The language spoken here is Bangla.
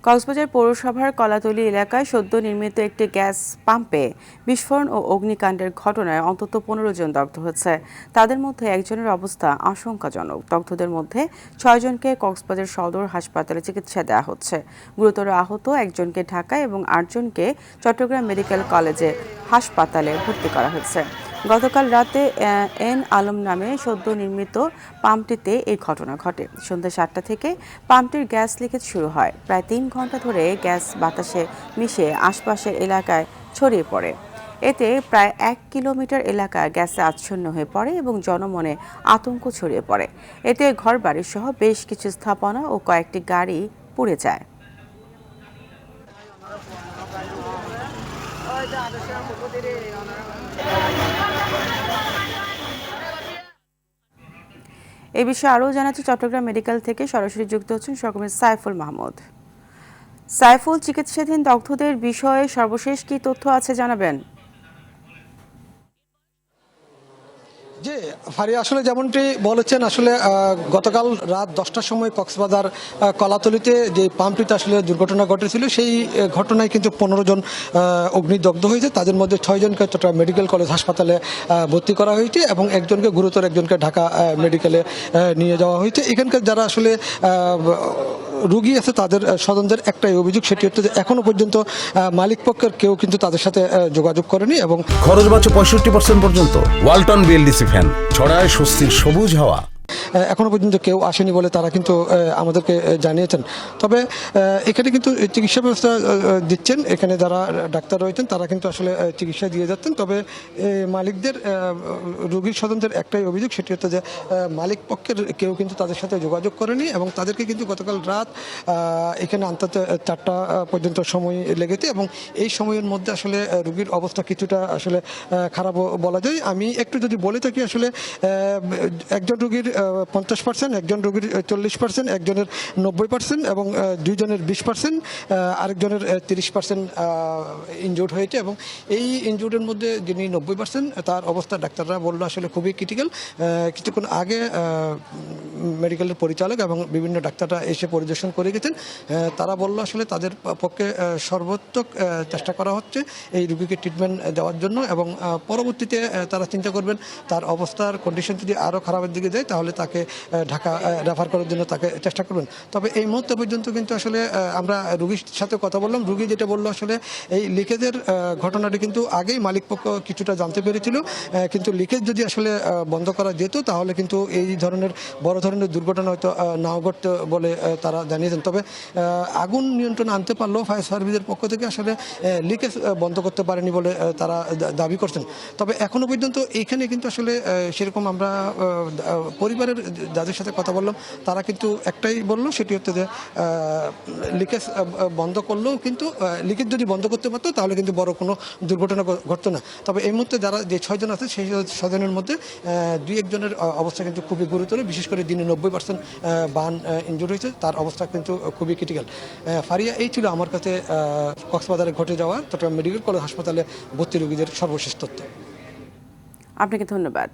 কক্সবাজার পৌরসভার কলাতলী এলাকায় সদ্য নির্মিত একটি গ্যাস পাম্পে বিস্ফোরণ ও অগ্নিকাণ্ডের ঘটনায় অন্তত ১৫ জন দগ্ধ হয়েছে। তাদের মধ্যে একজনের অবস্থা আশঙ্কাজনক। দগ্ধদের মধ্যে ৬ জনকে কক্সবাজার সদর হাসপাতালে চিকিৎসা দেওয়া হচ্ছে। গুরুতর আহত একজনকে ঢাকা এবং ৮ জনকে চট্টগ্রাম মেডিকেল কলেজে হাসপাতালে ভর্তি করা হয়েছে। গতকাল রাতে এন আলম নামে সদ্য নির্মিত পাম্পটিতে এই ঘটনা ঘটে। সন্ধ্যা ৭টা থেকে পাম্পটির গ্যাস লিকেজ শুরু হয়। প্রায় ৩ ঘন্টা ধরে গ্যাস বাতাসে মিশে আশপাশের এলাকায় ছড়িয়ে পড়ে। এতে প্রায় ১ কিলোমিটার এলাকা গ্যাসে আচ্ছন্ন হয়ে পড়ে এবং জনমনে আতঙ্ক ছড়িয়ে পড়ে। এতে ঘরবাড়ি সহ বেশ কিছু স্থাপনা ও কয়েকটি গাড়ি পুড়ে যায়। এই বিষয়ে আরও জানাচ্ছি চট্টগ্রাম মেডিকেল থেকে সরাসরি যুক্ত হচ্ছেন সহকর্মী সাইফুল মাহমুদ। সাইফুল, চিকিৎসাধীন দগ্ধদের বিষয়ে সর্বশেষ কি তথ্য আছে জানাবেন? জি ফারিয়া, আসলে যেমনটি বলেছেন, আসলে গতকাল রাত 10টার সময় কক্সবাজার কলাতলিতে যে পাম্পটিতে আসলে দুর্ঘটনা ঘটেছিল, সেই ঘটনায় কিন্তু 15 জন অগ্নিদগ্ধ হয়েছে। তাদের মধ্যে 6 জনকে চট্টগ্রাম মেডিকেল কলেজ হাসপাতালে ভর্তি করা হয়েছে এবং একজনকে গুরুতর, একজনকে ঢাকা মেডিকেলে নিয়ে যাওয়া হয়েছে। এখানকার যারা আসলে রুগী আছে তাদের স্বজনদের একটাই অভিযোগ, সেটি হচ্ছে যে এখনো পর্যন্ত মালিক পক্ষের কেউ কিন্তু তাদের সাথে যোগাযোগ করেনি এবং খরচ বাঁচে 65% পর্যন্ত। ওয়ালটন বিএলডিসি ফ্যান ছড়ায় স্বস্তির সবুজ হাওয়া। এখনো পর্যন্ত কেউ আসেনি বলে তারা কিন্তু আমাদেরকে জানিয়েছেন। তবে এখানে কিন্তু চিকিৎসা ব্যবস্থা দিচ্ছেন, এখানে যারা ডাক্তার রয়েছেন তারা কিন্তু আসলে চিকিৎসা দিয়ে যাচ্ছেন। তবে মালিকদের, রোগীর স্বজনদের একটাই অভিযোগ, সেটি হচ্ছে যে মালিক পক্ষের কেউ কিন্তু তাদের সাথে যোগাযোগ করেনি এবং তাদেরকে কিন্তু গতকাল রাত এখানে অন্তত 4টা পর্যন্ত সময় লেগেছে এবং এই সময়ের মধ্যে আসলে রোগীর অবস্থা কিছুটা আসলে খারাপ বলা যায়। আমি একটু যদি বলে থাকি, আসলে একজন রোগীর 50%, একজন রোগীর 40%, একজনের 90% এবং দুইজনের 20%, আরেকজনের 30% ইনজুর্ড হয়েছে এবং এই ইনজুর্ডের মধ্যে যিনি 90% তার অবস্থা ডাক্তাররা বললো আসলে খুবই ক্রিটিক্যাল। কিছুক্ষণ আগে মেডিকেলের পরিচালক এবং বিভিন্ন ডাক্তাররা এসে পরিদর্শন করে গেছেন। তারা বললো আসলে তাদের পক্ষে সর্বোত্তক চেষ্টা করা হচ্ছে এই রোগীকে ট্রিটমেন্ট দেওয়ার জন্য এবং পরবর্তীতে তারা চিন্তা করবেন তার অবস্থার কন্ডিশন যদি আরও খারাপের দিকে যায় তাহলে তাকে ঢাকা রেফার করার জন্য তাকে চেষ্টা করবেন। তবে এই মুহূর্ত পর্যন্ত কিন্তু আসলে আমরা রোগীর সাথে কথা বললাম, রোগী যেটা বললো আসলে এই লিকেজের ঘটনাটি কিন্তু আগেই মালিকপক্ষ কিছুটা জানতে পেরেছিল, কিন্তু লিকেজ যদি আসলে বন্ধ করা যেত তাহলে কিন্তু এই ধরনের বড় ধরনের দুর্ঘটনা হয়তো নাও ঘটতে বলে তারা জানিয়েছেন। তবে আগুন নিয়ন্ত্রণে আনতে পারলেও ফায়ার সার্ভিসের পক্ষ থেকে আসলে লিকেজ বন্ধ করতে পারেনি বলে তারা দাবি করছেন। তবে এখনো পর্যন্ত এইখানে কিন্তু আসলে সেরকম আমরা পরিবারের যাদের সাথে কথা বললাম তারা কিন্তু একটাই বললো, সেটি হচ্ছে যে লিকেজ বন্ধ করলেও কিন্তু লিকেজ যদি বন্ধ করতে পারতো তাহলে কিন্তু বড় কোনো দুর্ঘটনা ঘটতো না। তবে এই মুহূর্তে যারা যে 6 জন আছে সেই 6 জনের মধ্যে 2-1 জনের অবস্থা কিন্তু খুবই গুরুতর, বিশেষ করে যিনি 90% বান ইনজুর হয়েছে তার অবস্থা কিন্তু খুবই ক্রিটিক্যাল। ফারিয়া, এই ছিল আমার কাছে কক্সবাজারে ঘটে যাওয়া চট্টগ্রাম মেডিকেল কলেজ হাসপাতালে ভর্তি রোগীদের সর্বশেষ তথ্য। আপনাকে ধন্যবাদ।